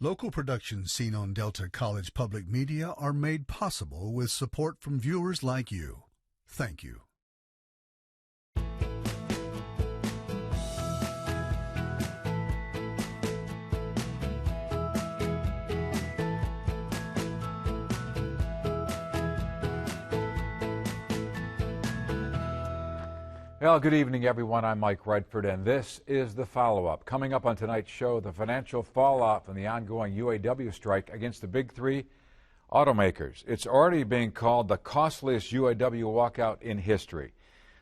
Local productions seen on Delta College Public Media are made possible with support from viewers like you. Thank you. Well, good evening, everyone. I'm Mike Redford, and this is the follow-up. Coming up on tonight's show, the financial fallout from the ongoing UAW strike against the big three automakers. It's already being called the costliest UAW walkout in history.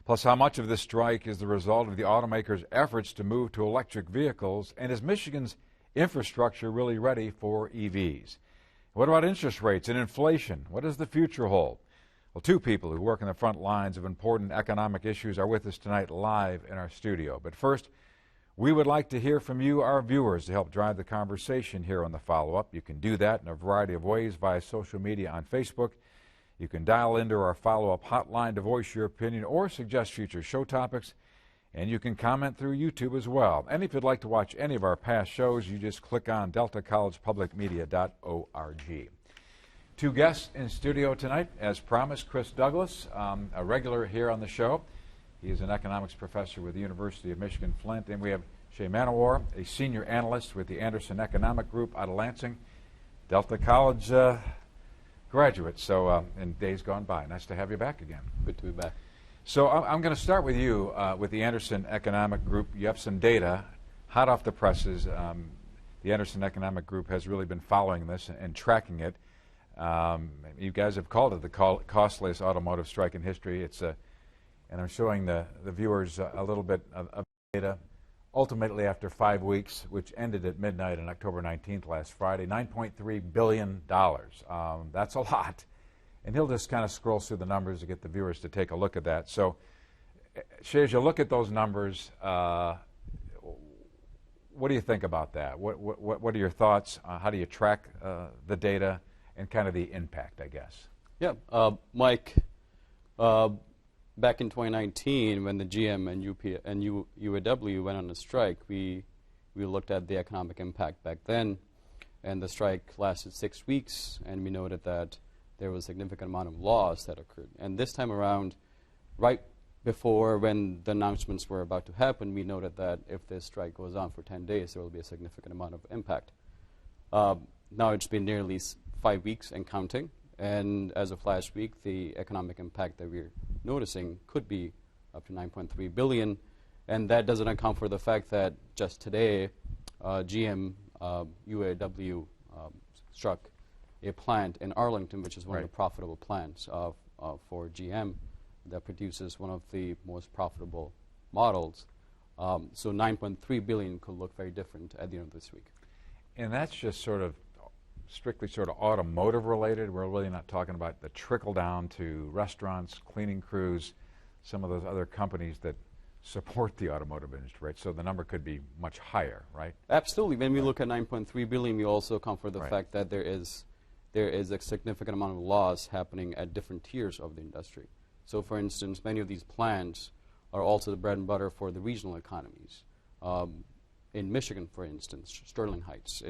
Plus, how much of this strike is the result of the automakers' efforts to move to electric vehicles, and is Michigan's infrastructure really ready for EVs? What about interest rates and inflation? What does the future hold? Well, two people who work in the front lines of important economic issues are with us tonight live in our studio. But first, we would like to hear from you, our viewers, to help drive the conversation here on the follow-up. You can do that in a variety of ways via social media on Facebook. You can dial into our follow-up hotline to voice your opinion or suggest future show topics. And you can comment through YouTube as well. And if you'd like to watch any of our past shows, you just click on deltacollegepublicmedia.org. Two guests in studio tonight, as promised. Chris Douglas, a regular here on the show. He is an economics professor with the University of Michigan-Flint. And we have Shay Manawar, a senior analyst with the Anderson Economic Group out of Lansing, Delta College graduate. So in days gone by, nice to have you back again. Good to be back. So I'm going to start with you with the Anderson Economic Group. You have some data hot off the presses. The Anderson Economic Group has really been following this and tracking it. You guys have called it the costliest automotive strike in history. And I'm showing the viewers a little bit of data. Ultimately, after 5 weeks, which ended at midnight on October 19th last Friday, $9.3 billion. That's a lot. And he'll just kind of scroll through the numbers to get the viewers to take a look at that. So, Shay, as you look at those numbers, what do you think about that? What are your thoughts? How do you track the data? And kind of the impact, I guess. Yeah, Mike, back in 2019, when the GM and UAW went on a strike, we looked at the economic impact back then, and the strike lasted 6 weeks, and we noted that there was a significant amount of loss that occurred. And this time around, right before when the announcements were about to happen, we noted that if this strike goes on for 10 days, there will be a significant amount of impact. Now it's been nearly 5 weeks and counting, and as of last week, the economic impact that we're noticing could be up to $9.3 billion, and that doesn't account for the fact that just today, GM UAW struck a plant in Arlington, which is one of the profitable plants for GM that produces one of the most profitable models. So $9.3 billion could look very different at the end of this week. And that's just strictly automotive related. We're really not talking about the trickle down to restaurants, cleaning crews, some of those other companies that support the automotive industry, right? So the number could be much higher, right? Absolutely. When we look at $9.3 billion, we also account for the fact that there is a significant amount of loss happening at different tiers of the industry. So, for instance, many of these plants are also the bread and butter for the regional economies. In Michigan, for instance, Sterling Heights,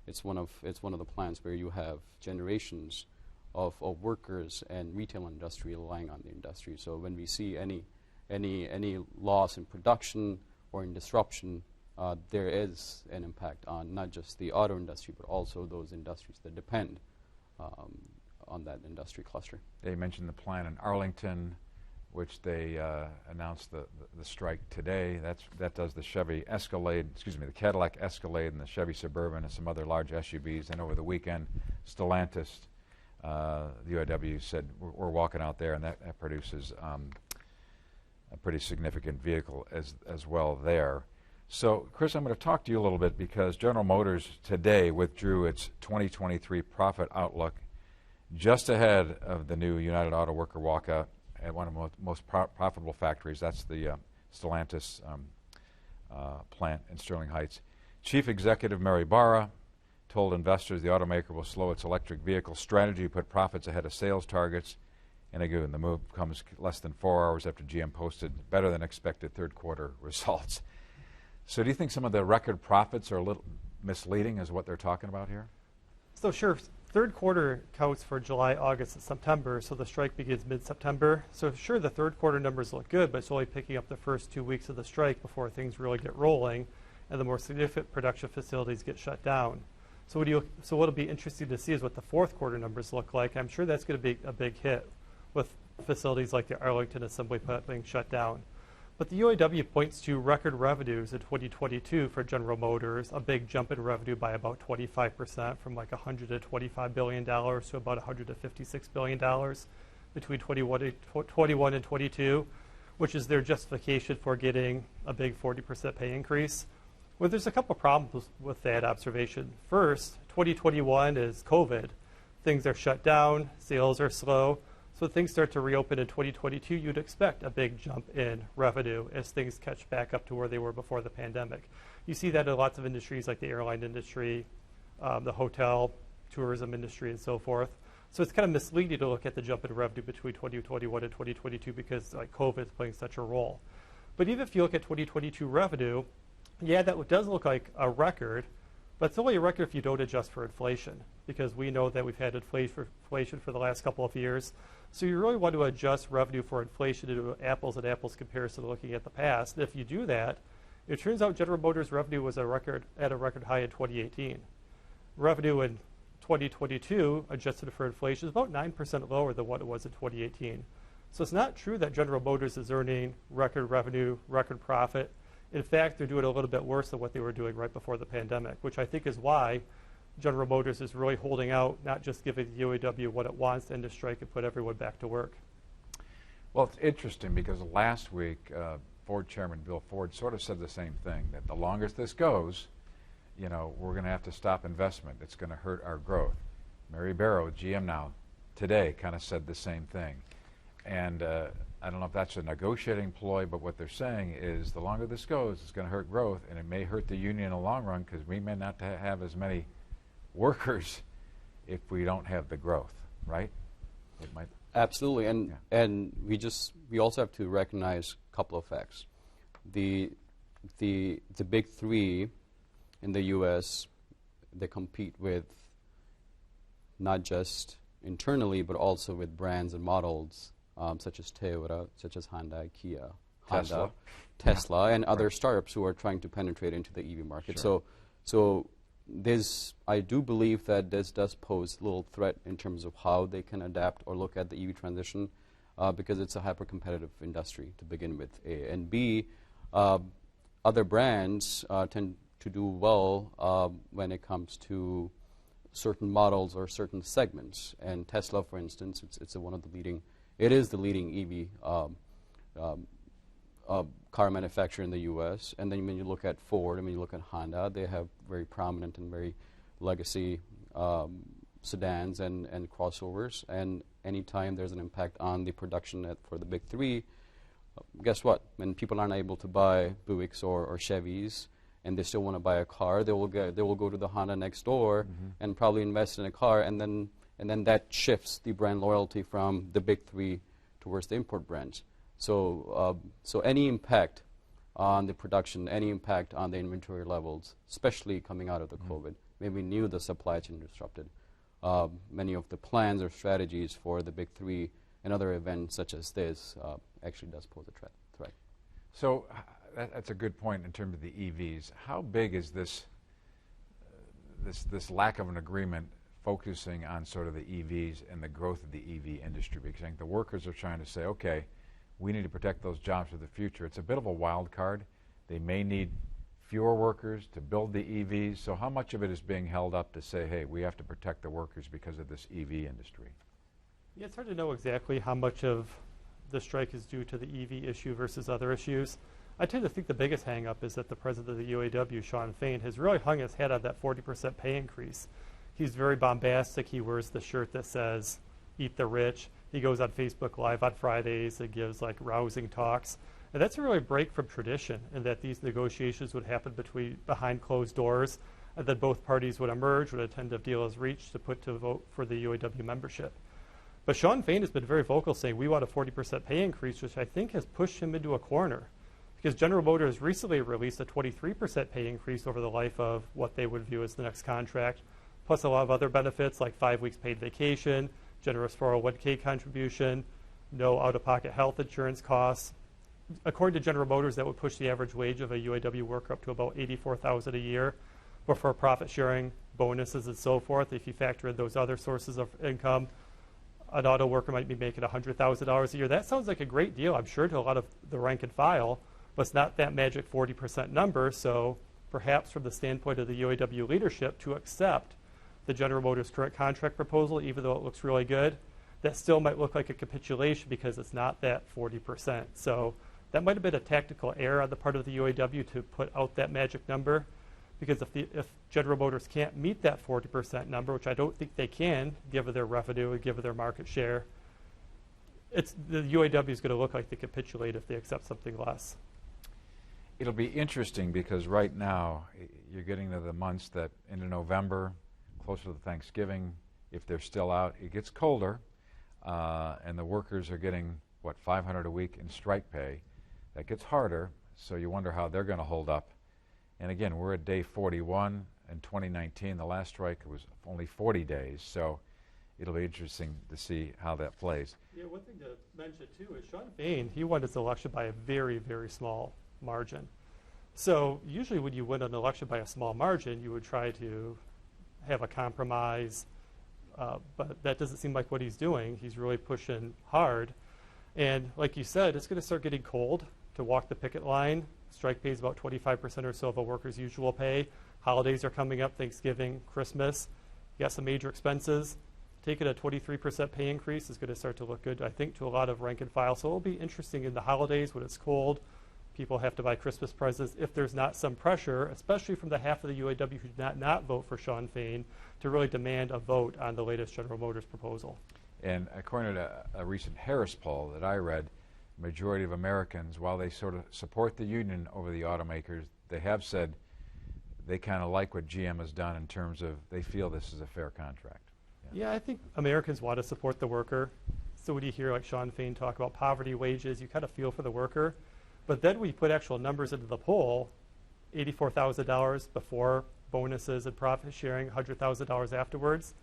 it's one of the plants where you have generations of workers and retail industry relying on the industry. So when we see any loss in production or in disruption, there is an impact on not just the auto industry, but also those industries that depend on that industry cluster. They mentioned the plant in Arlington, which they announced the strike today. That does the Chevy Escalade, the Cadillac Escalade and the Chevy Suburban and some other large SUVs. And over the weekend, Stellantis, the UAW said we're walking out there, and that produces a pretty significant vehicle as well there. So, Chris, I'm going to talk to you a little bit because General Motors today withdrew its 2023 profit outlook just ahead of the new United Auto Worker walkout at one of the most profitable factories. That's the Stellantis plant in Sterling Heights. Chief Executive Mary Barra told investors the automaker will slow its electric vehicle strategy, put profits ahead of sales targets. And again, the move comes less than 4 hours after GM posted better than expected third quarter results. So do you think some of the record profits are a little misleading as what they're talking about here? So sure, third quarter counts for July, August, and September, so the strike begins mid-September. So sure, the third quarter numbers look good, but it's only picking up the first 2 weeks of the strike before things really get rolling, and the more significant production facilities get shut down. So what'll be interesting to see is what the fourth quarter numbers look like. I'm sure that's going to be a big hit with facilities like the Arlington Assembly Plant being shut down. But the UAW points to record revenues in 2022 for General Motors, a big jump in revenue by about 25%, from like $125 billion to about $156 billion between 21 and 22, which is their justification for getting a big 40% pay increase. Well, there's a couple problems with that observation. First, 2021 is COVID. Things are shut down, sales are slow. So things start to reopen in 2022, you'd expect a big jump in revenue as things catch back up to where they were before the pandemic. You see that in lots of industries like the airline industry, the hotel, tourism industry, and so forth. So it's kind of misleading to look at the jump in revenue between 2021 and 2022 because like COVID is playing such a role. But even if you look at 2022 revenue, yeah, that does look like a record, but it's only a record if you don't adjust for inflation, because we know that we've had inflation for the last couple of years. So you really want to adjust revenue for inflation to do apples and apples comparison looking at the past. And if you do that, it turns out General Motors revenue was at a record high in 2018. Revenue in 2022, adjusted for inflation, is about 9% lower than what it was in 2018. So it's not true that General Motors is earning record revenue, record profit. In fact, they're doing a little bit worse than what they were doing right before the pandemic, which I think is why General Motors is really holding out, not just giving the UAW what it wants to end the strike and put everyone back to work. Well, it's interesting because last week, Ford Chairman Bill Ford sort of said the same thing, that the longer this goes, you know, we're going to have to stop investment. It's going to hurt our growth. Mary Barrow, GM now, today kind of said the same thing. And I don't know if that's a negotiating ploy, but what they're saying is the longer this goes, it's going to hurt growth, and it may hurt the union in the long run because we may not have as many workers if we don't have the growth, right? It might. Absolutely, and we also have to recognize a couple of facts. The big three in the U.S., they compete with not just internally but also with brands and models such as Toyota, such as Hyundai, Kia, Tesla, and other startups who are trying to penetrate into the EV market. Sure. So I do believe that this does pose a little threat in terms of how they can adapt or look at the EV transition because it's a hyper-competitive industry to begin with, A. And B, other brands tend to do well when it comes to certain models or certain segments. And Tesla, for instance, it is the leading EV car manufacturer in the U.S. And then when you look at Ford and when you look at Honda, they have very prominent and very legacy sedans and crossovers. And anytime there's an impact on the production for the big three, guess what? When people aren't able to buy Buicks or Chevys and they still want to buy a car, they will go to the Honda next door and probably invest in a car, and then that shifts the brand loyalty from the big three towards the import brands. So any impact on the production, any impact on the inventory levels, especially coming out of the COVID, when we knew the supply chain disrupted, many of the plans or strategies for the big three and other events such as this actually does pose a threat. So that's a good point in terms of the EVs. How big is this lack of an agreement focusing on sort of the EVs and the growth of the EV industry? Because I think the workers are trying to say, okay, we need to protect those jobs for the future. It's a bit of a wild card. They may need fewer workers to build the EVs. So how much of it is being held up to say, hey, we have to protect the workers because of this EV industry? Yeah, it's hard to know exactly how much of the strike is due to the EV issue versus other issues. I tend to think the biggest hang-up is that the president of the UAW, Shawn Fain, has really hung his head on that 40% pay increase. He's very bombastic. He wears the shirt that says, "Eat the rich." He goes on Facebook Live on Fridays and gives like rousing talks. And that's a really break from tradition, in that these negotiations would happen behind closed doors, and then both parties would emerge when a tentative deal is reached to put to vote for the UAW membership. But Shawn Fain has been very vocal, saying we want a 40% pay increase, which I think has pushed him into a corner. because General Motors recently released a 23% pay increase over the life of what they would view as the next contract, plus a lot of other benefits like 5 weeks paid vacation, generous 401k contribution, no out-of-pocket health insurance costs. According to General Motors, that would push the average wage of a UAW worker up to about $84,000 a year before profit sharing, bonuses, and so forth. If you factor in those other sources of income, an auto worker might be making $100,000 a year. That sounds like a great deal, I'm sure, to a lot of the rank and file, but it's not that magic 40% number. So perhaps from the standpoint of the UAW leadership, to accept the General Motors current contract proposal, even though it looks really good, that still might look like a capitulation because it's not that 40%. So that might have been a tactical error on the part of the UAW to put out that magic number, because if General Motors can't meet that 40% number, which I don't think they can, given their revenue and given their market share, the UAW is going to look like they capitulate if they accept something less. It'll be interesting because right now you're getting to the months that into November, closer to Thanksgiving, if they're still out, it gets colder, and the workers are getting, what, $500 a week in strike pay. That gets harder, so you wonder how they're going to hold up. And again, we're at day 41 in 2019. The last strike was only 40 days, so it'll be interesting to see how that plays. Yeah, one thing to mention too is Sean Fain, he won his election by a very, very small margin. So usually when you win an election by a small margin, you would try to have a compromise, but that doesn't seem like what he's doing. He's really pushing hard. And like you said, it's going to start getting cold to walk the picket line. Strike pay is about 25% or so of a worker's usual pay. Holidays are coming up, Thanksgiving, Christmas. You got some major expenses. Taking a 23% pay increase is going to start to look good, I think, to a lot of rank and file. So it'll be interesting in the holidays when it's cold. People have to buy Christmas presents. If there's not some pressure, especially from the half of the UAW who did not vote for Sean Fain, to really demand a vote on the latest General Motors proposal. And according to a recent Harris poll that I read, the majority of Americans, while they sort of support the union over the automakers, they have said they kind of like what GM has done in terms of they feel this is a fair contract. Yeah, I think Americans want to support the worker. So when you hear like Sean Fain talk about poverty wages, you kind of feel for the worker. But then we put actual numbers into the poll, $84,000 before bonuses and profit sharing, $100,000 afterwards.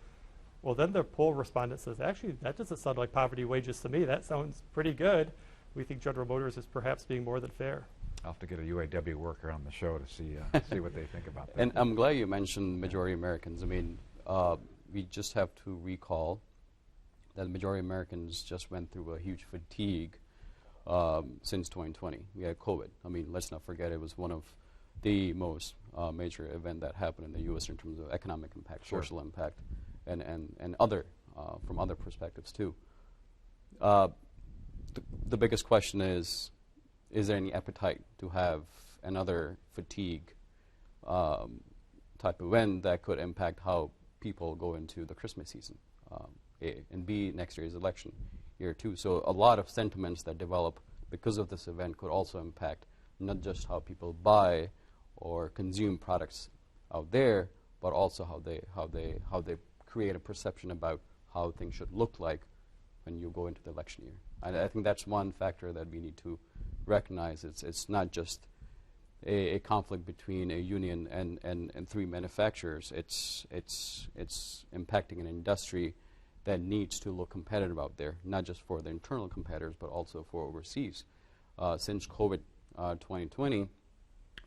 Well, then the poll respondent says, actually, that doesn't sound like poverty wages to me. That sounds pretty good. We think General Motors is perhaps being more than fair. I'll have to get a UAW worker on the show to see what they think about that. And I'm glad you mentioned majority Americans. I mean, we just have to recall that the majority of Americans just went through a huge fatigue since 2020. We had COVID. I mean, let's not forget it was one of the most major event that happened in the U.S. in terms of economic impact, Sure. social impact, and other from other perspectives too. The biggest question is there any appetite to have another fatigue type of event that could impact how people go into the Christmas season? A, and B, next year's election year too. So a lot of sentiments that develop because of this event could also impact not just how people buy or consume products out there, but also how they create a perception about how things should look like when you go into the election year. And I think that's one factor that we need to recognize. It's not just a conflict between a union and three manufacturers. It's impacting an industry that needs to look competitive out there, not just for the internal competitors, but also for overseas. Since COVID 2020,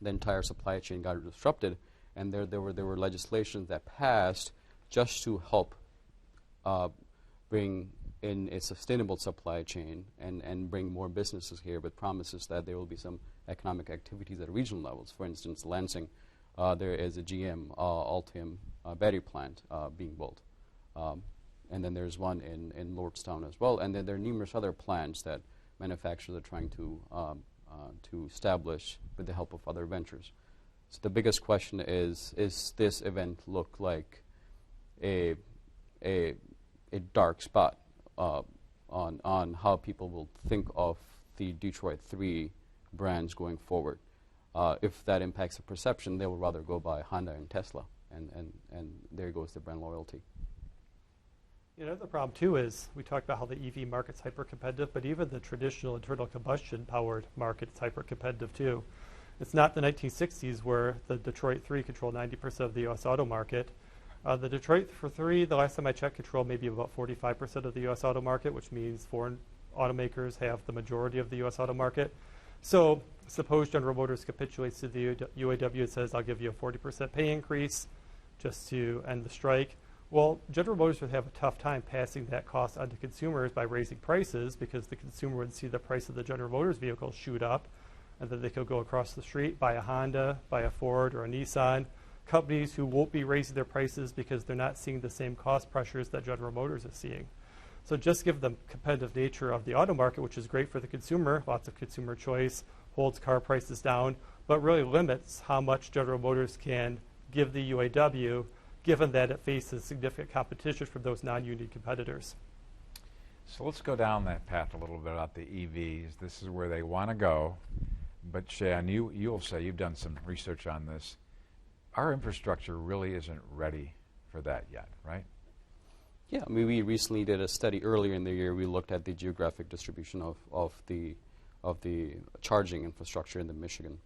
the entire supply chain got disrupted, and there were legislations that passed just to help bring in a sustainable supply chain and bring more businesses here with promises that there will be some economic activities at regional levels. For instance, Lansing, there is a GM Altium battery plant being built. And then there's one in Lordstown as well. And then there are numerous other plants that manufacturers are trying to establish with the help of other ventures. So the biggest question is this event look like a dark spot on how people will think of the Detroit 3 brands going forward? If that impacts the perception, they will rather go buy Honda and Tesla, and there goes the brand loyalty. The problem too is we talked about how the EV market's hyper-competitive, but even the traditional internal combustion powered market is hyper-competitive too. It's not the 1960s where the Detroit 3 controlled 90% of the U.S. auto market. The Detroit 3, the last time I checked, controlled maybe about 45% of the U.S. auto market, which means foreign automakers have the majority of the U.S. auto market. So suppose General Motors capitulates to the UAW and says, I'll give you a 40% pay increase just to end the strike. Well, General Motors would have a tough time passing that cost on to consumers by raising prices because the consumer would see the price of the General Motors vehicle shoot up, and then they could go across the street, buy a Honda, buy a Ford or a Nissan, companies who won't be raising their prices because they're not seeing the same cost pressures that General Motors is seeing. So just give the competitive nature of the auto market, which is great for the consumer, lots of consumer choice, holds car prices down, but really limits how much General Motors can give the UAW, given that it faces significant competition from those non-union competitors. So let's go down that path a little bit about the EVs. This is where they want to go. But Shay, and you'll say you've done some research on this. Our infrastructure really isn't ready for that yet, right? Yeah, I mean, we recently did a study earlier in the year. We looked at the geographic distribution of the charging infrastructure in the Michigan.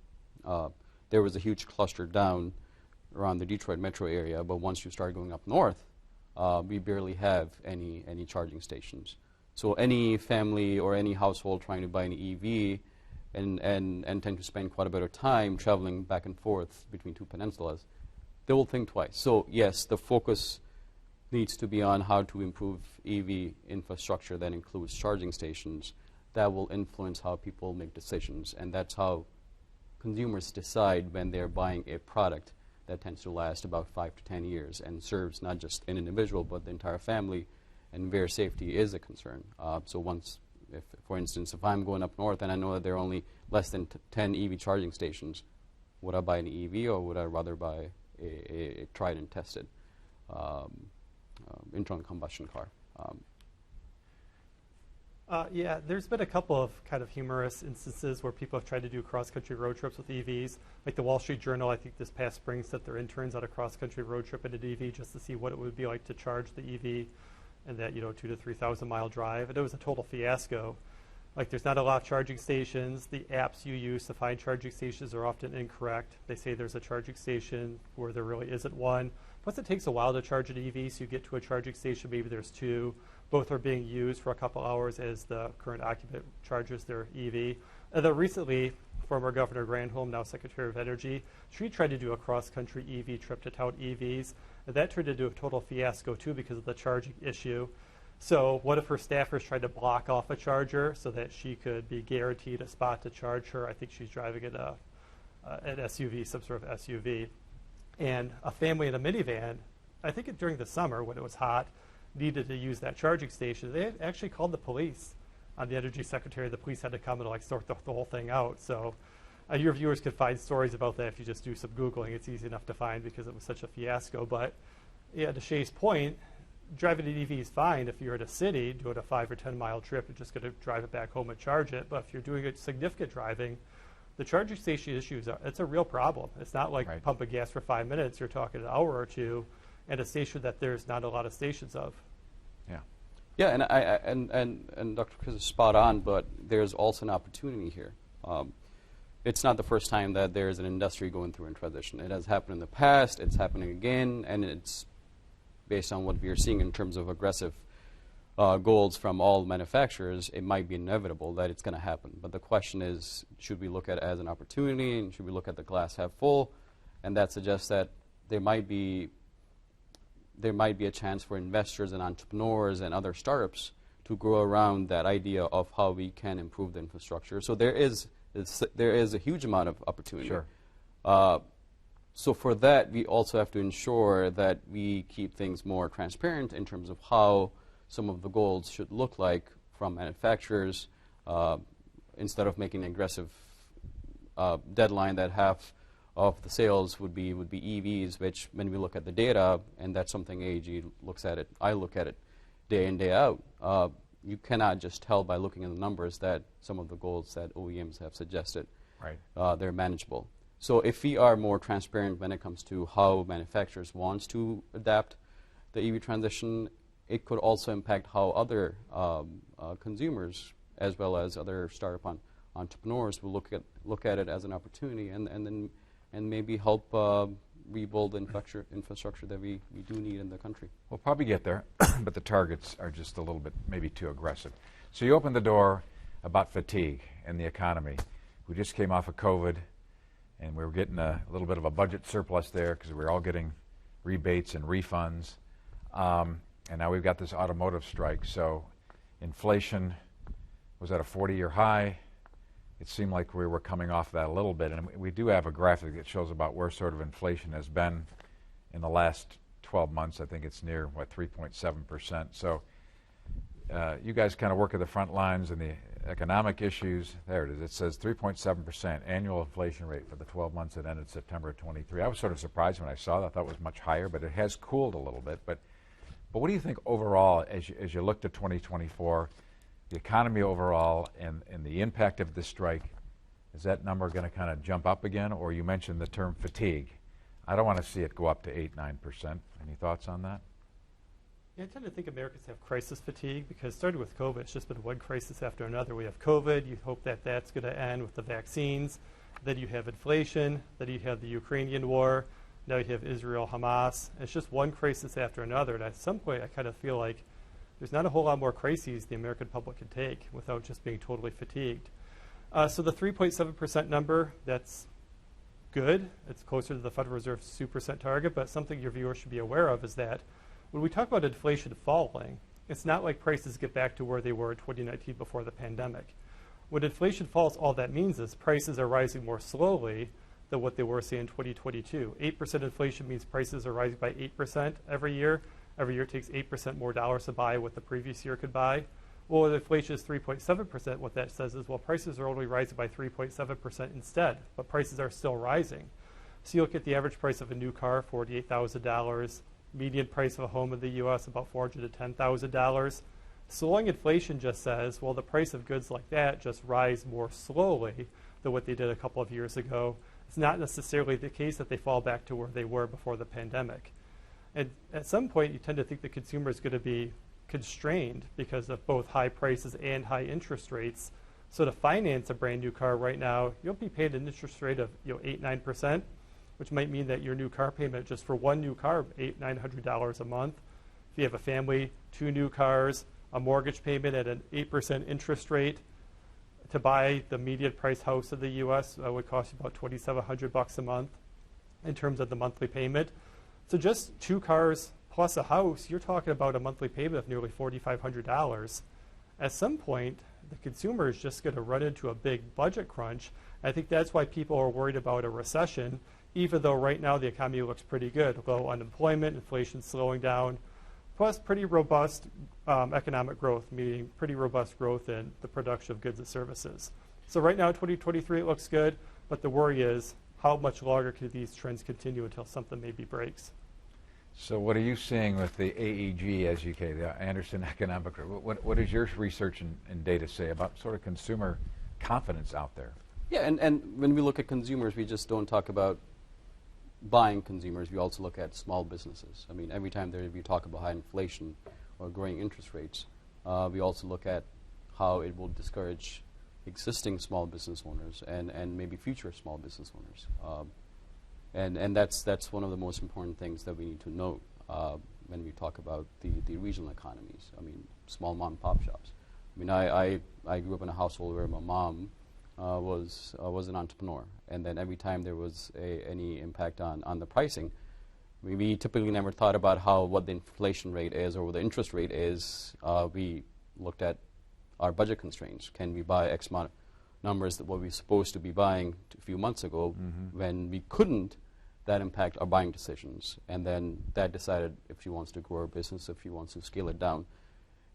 There was a huge cluster down around the Detroit metro area, but once you start going up north, we barely have any charging stations. So any family or any household trying to buy an EV and tend to spend quite a bit of time traveling back and forth between two peninsulas, they will think twice. So yes, the focus needs to be on how to improve EV infrastructure that includes charging stations. That will influence how people make decisions, and that's how consumers decide when they're buying a product that tends to last about 5 to 10 years and serves not just an individual but the entire family, and where safety is a concern. So once, for instance, if I'm going up north and I know that there are only less than 10 EV charging stations, would I buy an EV or would I rather buy a tried and tested internal combustion car? Yeah, there's been a couple of kind of humorous instances where people have tried to do cross-country road trips with EVs. Like the Wall Street Journal, I think this past spring, sent their interns on a cross-country road trip in an EV just to see what it would be like to charge the EV in that 2,000 to 3,000 mile drive. And it was a total fiasco. Like there's not a lot of charging stations. The apps you use to find charging stations are often incorrect. They say there's a charging station where there really isn't one. Plus it takes a while to charge an EV, so you get to a charging station, maybe there's two. Both are being used for a couple hours as the current occupant charges their EV. And then recently, former Governor Granholm, now Secretary of Energy, she tried to do a cross-country EV trip to tout EVs. And that turned into a total fiasco, too, because of the charging issue. So what if her staffers tried to block off a charger so that she could be guaranteed a spot to charge her? I think she's driving an SUV, some sort of SUV. And a family in a minivan, I think during the summer when it was hot, needed to use that charging station. They had actually called the police on the energy secretary. The police had to come and sort the whole thing out. So your viewers could find stories about that if you just do some Googling. It's easy enough to find because it was such a fiasco. But yeah, to Shay's point, driving an EV is fine if you're in a city, doing a 5 or 10 mile trip, you're just going to drive it back home and charge it. But if you're doing a significant driving, the charging station issues, it's a real problem. It's not like right. pumping gas for 5 minutes. You're talking an hour or two, and a station that there's not a lot of stations of. Yeah. Yeah, and Dr. Chris is spot on, but there's also an opportunity here. It's not the first time that there's an industry going through a transition. It has happened in the past, it's happening again, and it's based on what we are seeing in terms of aggressive goals from all manufacturers, it might be inevitable that it's going to happen. But the question is, should we look at it as an opportunity, and should we look at the glass half full? And that suggests that there might be a chance for investors and entrepreneurs and other startups to grow around that idea of how we can improve the infrastructure. So there is a huge amount of opportunity. Sure. So for that, we also have to ensure that we keep things more transparent in terms of how some of the goals should look like from manufacturers, instead of making an aggressive deadline that half of the sales would be EVs, which when we look at the data, and that's something AEG looks at it, I look at it day in, day out, you cannot just tell by looking at the numbers that some of the goals that OEMs have suggested, right. They're manageable. So if we are more transparent when it comes to how manufacturers want to adapt the EV transition, it could also impact how other consumers, as well as other startup entrepreneurs, will look at it as an opportunity, and maybe help rebuild the infrastructure that we do need in the country. We'll probably get there, but the targets are just a little bit maybe too aggressive. So you opened the door about fatigue in the economy. We just came off of COVID, and we were getting a little bit of a budget surplus there because we were all getting rebates and refunds. And now we've got this automotive strike. So inflation was at a 40-year high. It seemed like we were coming off that a little bit. And we do have a graphic that shows about where sort of inflation has been in the last 12 months. I think it's near, 3.7%. So you guys kind of work at the front lines and the economic issues. There it is. It says 3.7% annual inflation rate for the 12 months that ended September 23. I was sort of surprised when I saw that. I thought it was much higher, but it has cooled a little bit. But what do you think overall, as you look to 2024, the economy overall and the impact of this strike, is that number going to kind of jump up again? Or you mentioned the term fatigue. I don't want to see it go up to 8-9%. Any thoughts on that? Yeah, I tend to think Americans have crisis fatigue because starting with COVID, it's just been one crisis after another. We have COVID. You hope that that's going to end with the vaccines. Then you have inflation. Then you have the Ukrainian war. Now you have Israel, Hamas. It's just one crisis after another. And at some point, I kind of feel like there's not a whole lot more crises the American public can take without just being totally fatigued. So the 3.7% number, that's good. It's closer to the Federal Reserve's 2% target. But something your viewers should be aware of is that when we talk about inflation falling, it's not like prices get back to where they were in 2019 before the pandemic. When inflation falls, all that means is prices are rising more slowly than what they were, say, in 2022. 8% inflation means prices are rising by 8% every year. Every year it takes 8% more dollars to buy what the previous year could buy. Well, if inflation is 3.7%, what that says is, well, prices are only rising by 3.7% instead, but prices are still rising. So you look at the average price of a new car, $48,000. Median price of a home in the U.S., about $400,000 to $10,000. Slowing inflation just says, well, the price of goods like that just rise more slowly than what they did a couple of years ago. It's not necessarily the case that they fall back to where they were before the pandemic. And at some point, you tend to think the consumer is going to be constrained because of both high prices and high interest rates. So to finance a brand new car right now, you'll be paid an interest rate of 8-9%. Which might mean that your new car payment just for one new car, $800-900 a month. If you have a family, 2 new cars, a mortgage payment at an 8% interest rate, to buy the median price house in the U.S. Would cost you about $2,700 a month in terms of the monthly payment. So just 2 cars plus a house, you're talking about a monthly payment of nearly $4,500. At some point, the consumer is just going to run into a big budget crunch. I think that's why people are worried about a recession, even though right now the economy looks pretty good. Low unemployment, inflation slowing down, plus pretty robust economic growth, meaning pretty robust growth in the production of goods and services. So right now, 2023, it looks good, but the worry is how much longer can these trends continue until something maybe breaks? So what are you seeing with the AEG, as you call it, the Anderson Economic Group? What does your research and data say about sort of consumer confidence out there? Yeah, and when we look at consumers, we just don't talk about buying consumers. We also look at small businesses. I mean, every time we talk about high inflation or growing interest rates, we also look at how it will discourage existing small business owners and maybe future small business owners. And that's one of the most important things that we need to note when we talk about the regional economies. I mean, small mom and pop shops. I mean, I grew up in a household where my mom was an entrepreneur, and then every time there was any impact on the pricing, we typically never thought about what the inflation rate is or what the interest rate is. We looked at our budget constraints. Can we buy X amount of numbers that what we were supposed to be buying a few months ago? When we couldn't, that impact our buying decisions, and then that decided if she wants to grow her business, if she wants to scale it down.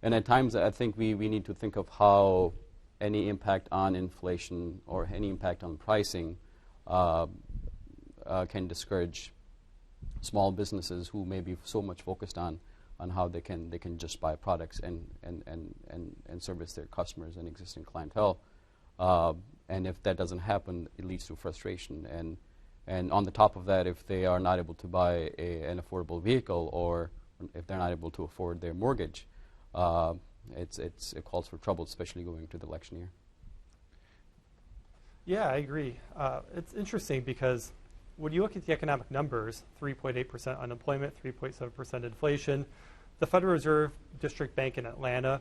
And at times, I think we need to think of how any impact on inflation or any impact on pricing can discourage small businesses who may be so much focused on how they can just buy products and service their customers and existing clientele. And if that doesn't happen, it leads to frustration. And on the top of that, if they are not able to buy an affordable vehicle or if they're not able to afford their mortgage, it calls for trouble, especially going to the election year. Yeah, I agree. It's interesting because when you look at the economic numbers, 3.8% unemployment, 3.7% inflation, the Federal Reserve District Bank in Atlanta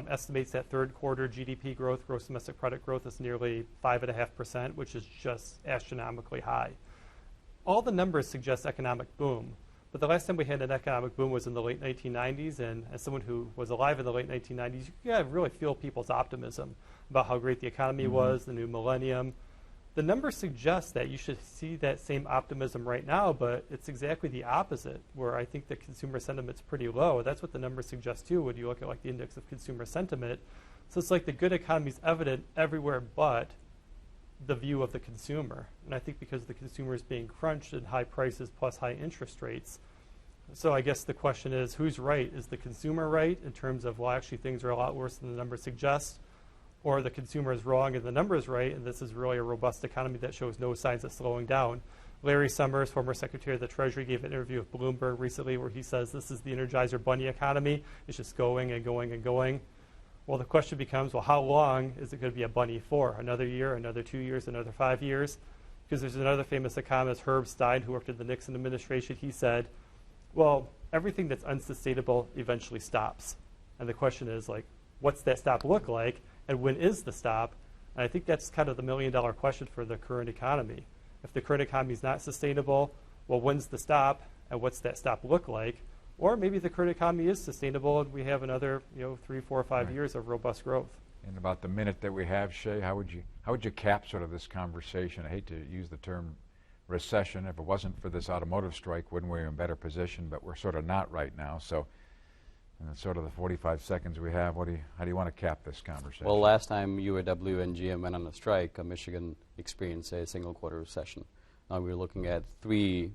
estimates that third quarter GDP growth, gross domestic product growth, is nearly 5.5%, which is just astronomically high. All the numbers suggest economic boom, but the last time we had an economic boom was in the late 1990s, and as someone who was alive in the late 1990s, you gotta really feel people's optimism about how great the economy was, the new millennium. The numbers suggest that you should see that same optimism right now, but it's exactly the opposite, where I think the consumer sentiment's pretty low. That's what the numbers suggest too when you look at like the index of consumer sentiment. So it's like the good economy is evident everywhere but the view of the consumer. And I think because the consumer is being crunched at high prices plus high interest rates. So I guess the question is, who's right? Is the consumer right in terms of, well, actually things are a lot worse than the numbers suggest? Or the consumer is wrong and the number is right, and this is really a robust economy that shows no signs of slowing down. Larry Summers, former Secretary of the Treasury, gave an interview with Bloomberg recently where he says this is the Energizer Bunny economy. It's just going and going and going. Well, the question becomes, well, how long is it going to be a bunny for? Another year, another 2 years, another 5 years? Because there's another famous economist, Herb Stein, who worked in the Nixon administration. He said, well, everything that's unsustainable eventually stops. And the question is, like, what's that stop look like? And when is the stop? And I think that's kind of the million-dollar question for the current economy. If the current economy is not sustainable, well, when's the stop? And what's that stop look like? Or maybe the current economy is sustainable and we have another 3, 4, 5 years of robust growth. In about the minute that we have, Shay, how would you cap sort of this conversation? I hate to use the term recession. If it wasn't for this automotive strike, wouldn't we be in a better position? But we're sort of not right now. So in sort of the 45 seconds we have, how do you want to cap this conversation? Well, last time UAW and GM went on a strike, Michigan experienced a single quarter recession. Now we're looking at 3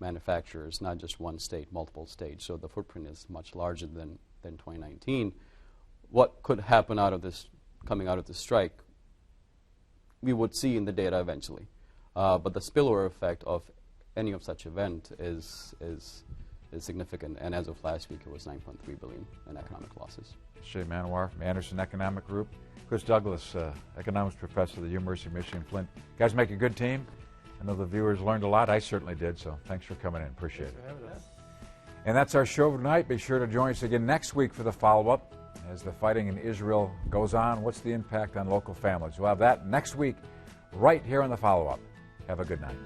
manufacturers, not just one state, multiple states. So the footprint is much larger than 2019. What could happen coming out of this strike, we would see in the data eventually. But the spillover effect of any of such event is significant, and as of last week, it was $9.3 billion in economic losses. Shay Manawar from Anderson Economic Group. Chris Douglas, economics professor at the University of Michigan-Flint. You guys make a good team. I know the viewers learned a lot. I certainly did, so thanks for coming in. Appreciate it. And that's our show tonight. Be sure to join us again next week for the follow-up. As the fighting in Israel goes on, what's the impact on local families? We'll have that next week right here on the follow-up. Have a good night.